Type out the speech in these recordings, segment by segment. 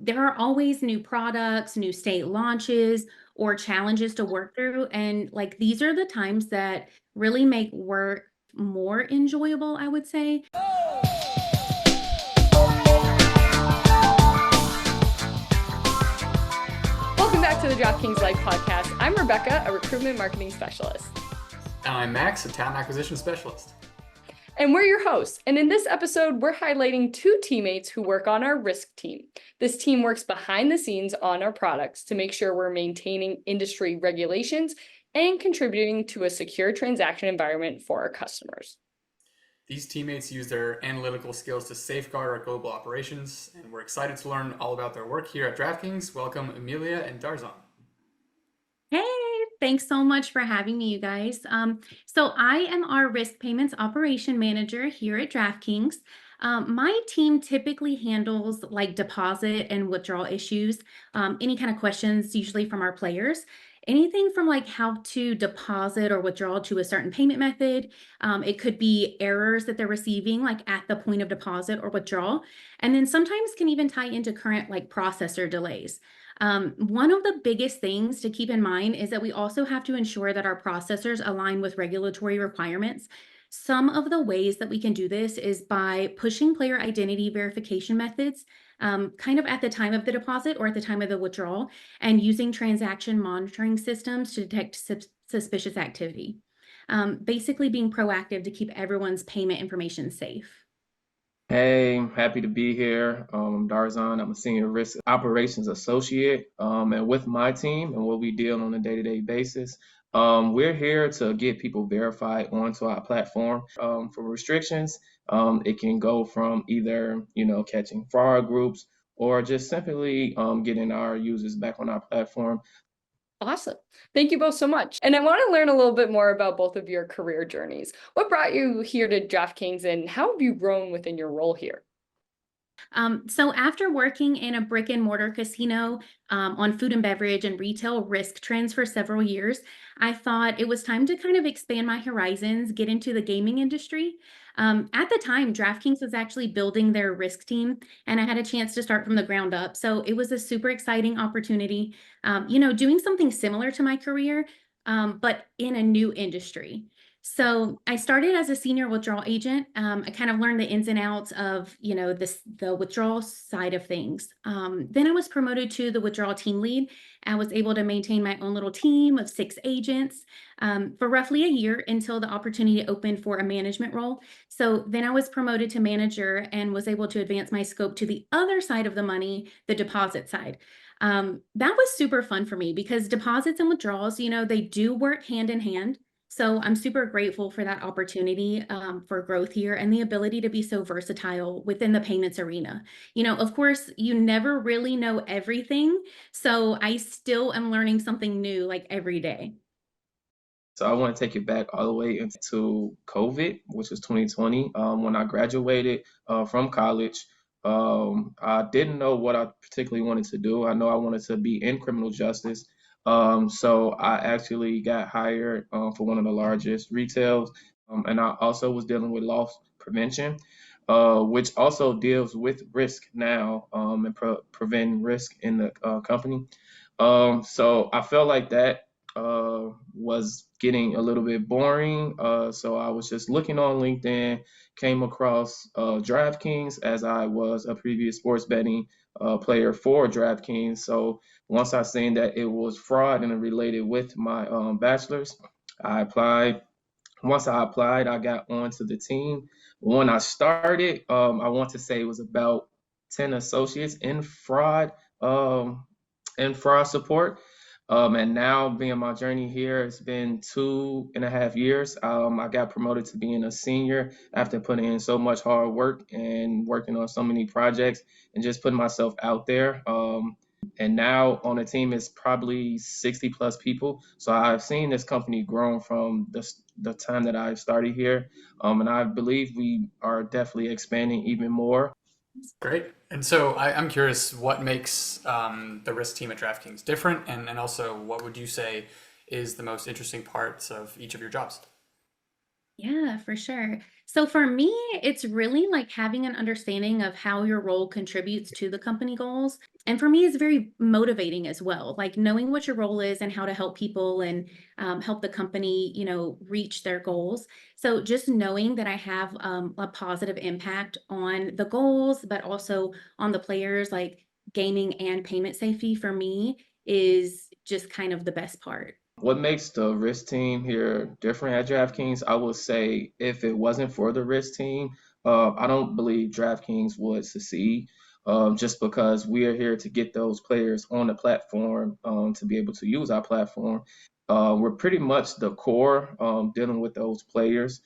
there are always new products, new state launches, or challenges to work through. And like these are the times that really make work more enjoyable, I would say. Welcome back to the DraftKings Life Podcast. I'm Rebecca, a recruitment marketing specialist. And I'm Max, a talent acquisition specialist. And we're your hosts. And in this episode, we're highlighting two teammates who work on our risk team. This team works behind the scenes on our products to make sure we're maintaining industry regulations and contributing to a secure transaction environment for our customers. These teammates use their analytical skills to safeguard our global operations, and we're excited to learn all about their work here at DraftKings. Welcome, Amelia and Darzon. Hey, thanks so much for having me, you guys. So I am our risk payments operation manager here at DraftKings. My team typically handles like deposit and withdrawal issues, any kind of questions, usually from our players. Anything from like how to deposit or withdraw to a certain payment method. It could be errors that they're receiving like at the point of deposit or withdrawal. And then sometimes can even tie into current like processor delays. One of the biggest things to keep in mind is that we also have to ensure that our processors align with regulatory requirements. Some of the ways that we can do this is by pushing player identity verification methods kind of at the time of the deposit or at the time of the withdrawal, and using transaction monitoring systems to detect suspicious activity. Basically being proactive to keep everyone's payment information safe. Hey, happy to be here. Darzon, I'm a senior risk operations associate. And with my team and what we deal on a day-to-day basis, we're here to get people verified onto our platform. For restrictions, it can go from either, catching fraud groups or just simply getting our users back on our platform. Awesome. Thank you both so much. And I want to learn a little bit more about both of your career journeys. What brought you here to DraftKings and how have you grown within your role here? So after working in a brick and mortar casino on food and beverage and retail risk trends for several years, I thought it was time to kind of expand my horizons, get into the gaming industry. At the time, DraftKings was actually building their risk team, and I had a chance to start from the ground up. So it was a super exciting opportunity, doing something similar to my career, but in a new industry. So I started as a senior withdrawal agent. I kind of learned the ins and outs of, the withdrawal side of things. Then I was promoted to the withdrawal team lead. I was able to maintain my own little team of 6 agents for roughly a year until the opportunity opened for a management role. So then I was promoted to manager and was able to advance my scope to the other side of the money, the deposit side. That was super fun for me because deposits and withdrawals, they do work hand in hand. So I'm super grateful for that opportunity for growth here and the ability to be so versatile within the payments arena. Of course, you never really know everything. So I still am learning something new like every day. So I want to take it back all the way into COVID, which was 2020, when I graduated from college. I didn't know what I particularly wanted to do. I know I wanted to be in criminal justice. So I actually got hired for one of the largest retails, and I also was dealing with loss prevention, which also deals with risk now and preventing risk in the company. So I felt like that was getting a little bit boring. So I was just looking on LinkedIn, came across DraftKings as I was a previous sports betting player for DraftKings. So once I seen that it was fraud and it related with my bachelor's, I applied. Once I applied, I got onto the team. When I started, I want to say it was about 10 associates in fraud support. And now being my journey here, it's been 2.5 years. I got promoted to being a senior after putting in so much hard work and working on so many projects and just putting myself out there. And now on the team is probably 60 plus people. So I've seen this company grow from the time that I started here. And I believe we are definitely expanding even more. Great. And so I'm curious what makes the risk team at DraftKings different, and also what would you say is the most interesting parts of each of your jobs? Yeah, for sure. So for me, it's really like having an understanding of how your role contributes to the company goals. And for me, it's very motivating as well, like knowing what your role is and how to help people and help the company, reach their goals. So just knowing that I have a positive impact on the goals, but also on the players, like gaming and payment safety for me is just kind of the best part. What makes the risk team here different at DraftKings? I would say if it wasn't for the risk team, I don't believe DraftKings would succeed. Just because we are here to get those players on the platform to be able to use our platform. We're pretty much the core dealing with those players,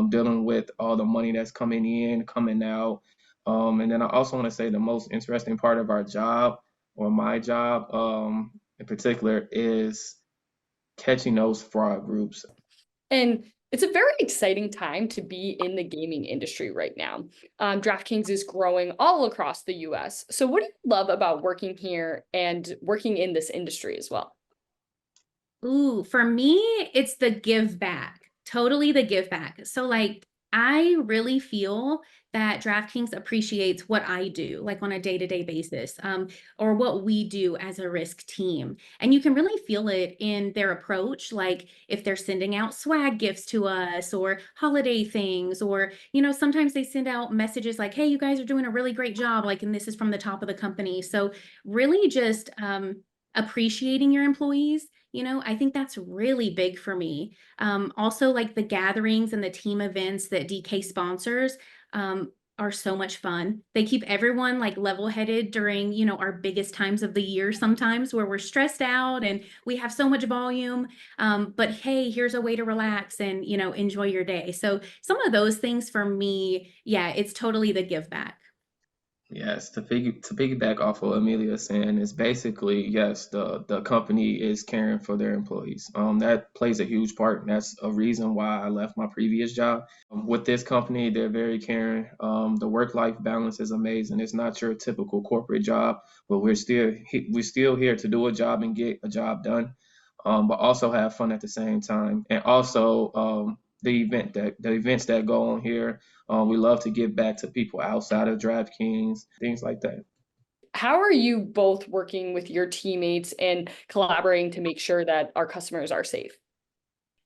dealing with all the money that's coming in, coming out. And then I also want to say the most interesting part of our job, or my job in particular, is catching those fraud groups. And it's a very exciting time to be in the gaming industry right now. DraftKings is growing all across the US. So, what do you love about working here and working in this industry as well? Ooh, for me, it's the give back. Totally the give back. So like I really feel that DraftKings appreciates what I do, like on a day-to-day basis, or what we do as a risk team. And you can really feel it in their approach, like if they're sending out swag gifts to us or holiday things, or, sometimes they send out messages like, hey, you guys are doing a really great job, like, and this is from the top of the company. So really just appreciating your employees. I think that's really big for me. Also, like the gatherings and the team events that DK sponsors are so much fun. They keep everyone like level-headed during, our biggest times of the year sometimes where we're stressed out and we have so much volume. But hey, here's a way to relax and, enjoy your day. So some of those things for me, yeah, it's totally the give back. Yes, to piggyback off of Amelia saying is basically yes, the company is caring for their employees. That plays a huge part, and that's a reason why I left my previous job. With this company, they're very caring. The work-life balance is amazing. It's not your typical corporate job, but we're still here to do a job and get a job done, but also have fun at the same time. And also the events that go on here. We love to give back to people outside of DraftKings, things like that. How are you both working with your teammates and collaborating to make sure that our customers are safe?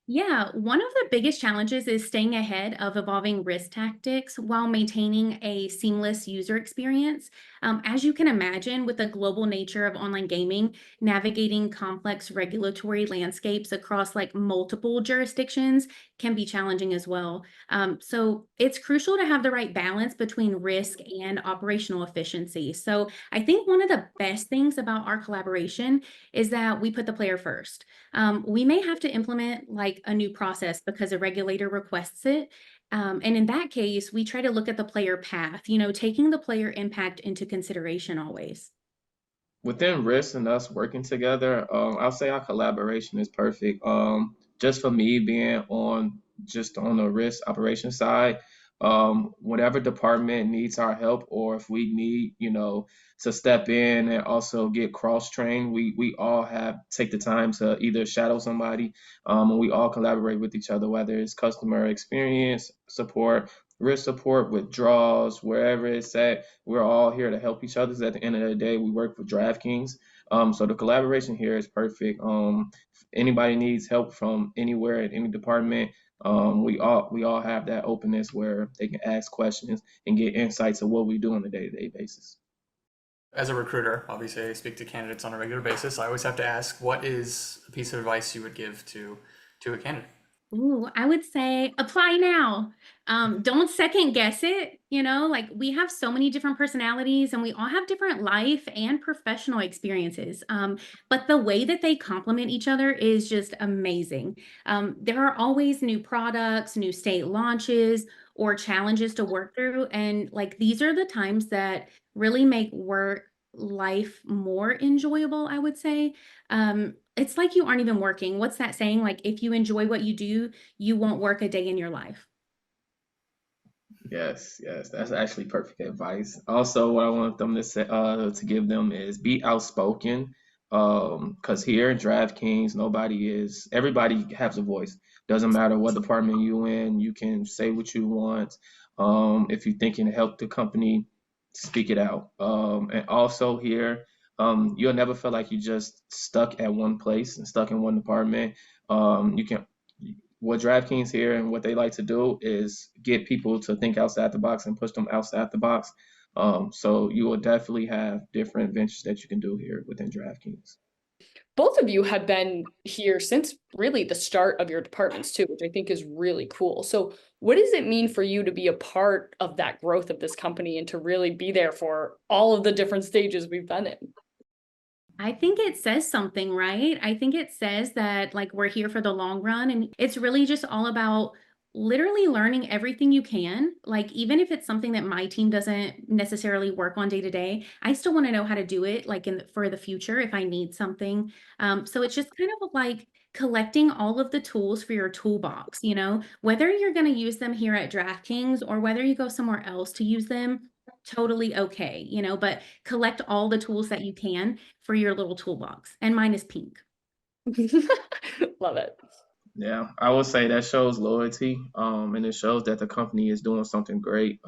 Yeah, one of the biggest challenges is staying ahead of evolving risk tactics while maintaining a seamless user experience. As you can imagine, with the global nature of online gaming, navigating complex regulatory landscapes across like multiple jurisdictions can be challenging as well. So it's crucial to have the right balance between risk and operational efficiency. So I think one of the best things about our collaboration is that we put the player first. We may have to implement like a new process because a regulator requests it. And in that case, we try to look at the player path, taking the player impact into consideration always. Within risk and us working together, I'll say our collaboration is perfect. Just for me being on the risk operation side, whatever department needs our help, or if we need, to step in and also get cross trained, we all have take the time to either shadow somebody, and we all collaborate with each other, whether it's customer experience support, risk support, withdrawals, wherever it's at. We're all here to help each other. At the end of the day, we work for DraftKings. So the collaboration here is perfect. If anybody needs help from anywhere in any department, we all have that openness where they can ask questions and get insights of what we do on a day-to-day basis. As a recruiter, obviously I speak to candidates on a regular basis. I always have to ask, what is a piece of advice you would give to a candidate? Ooh, I would say apply now. Don't second guess it. Like we have so many different personalities and we all have different life and professional experiences. But the way that they complement each other is just amazing. There are always new products, new state launches, or challenges to work through. And like these are the times that really make work life more enjoyable, I would say. It's like you aren't even working. What's that saying? Like, if you enjoy what you do, you won't work a day in your life. Yes, yes, that's actually perfect advice. Also, what I want them to say, to give them is be outspoken. Because here in DraftKings, everybody has a voice. Doesn't matter what department you in, you can say what you want. If you think it can help the company, speak it out. And also here, you'll never feel like you're just stuck at one place and stuck in one department. You can What DraftKings here and what they like to do is get people to think outside the box and push them outside the box. So you will definitely have different ventures that you can do here within DraftKings. Both of you have been here since really the start of your departments too, which I think is really cool. So what does it mean for you to be a part of that growth of this company and to really be there for all of the different stages we've been in? I think it says something, right? I think it says that like we're here for the long run, and it's really just all about literally learning everything you can. Like even if it's something that my team doesn't necessarily work on day to day, I still want to know how to do it like for the future if I need something. So it's just kind of like collecting all of the tools for your toolbox, whether you're going to use them here at DraftKings or whether you go somewhere else to use them, totally okay, but collect all the tools that you can for your little toolbox. And mine is pink. Love it. Yeah, I would say that shows loyalty, and it shows that the company is doing something great.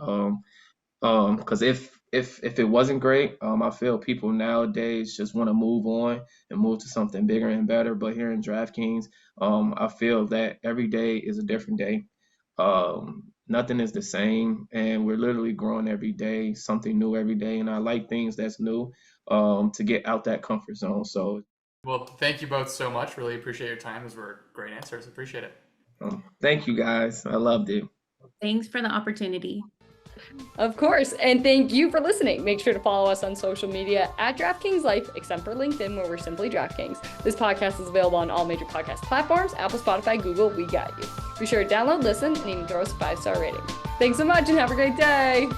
Because if it wasn't great, I feel people nowadays just want to move on and move to something bigger and better. But here in DraftKings, I feel that every day is a different day. Nothing is the same, and we're literally growing every day, something new every day. And I like things that's new, to get out that comfort zone. So, Well, thank you both so much. Really appreciate your time. Those were great answers. Appreciate it. thank you guys. I loved it. Thanks for the opportunity. Of course. And thank you for listening. Make sure to follow us on social media at DraftKings Life, except for LinkedIn, where we're simply DraftKings. This podcast is available on all major podcast platforms, Apple, Spotify, Google, we got you. Be sure to download, listen, and even throw us a 5-star rating. Thanks so much and have a great day.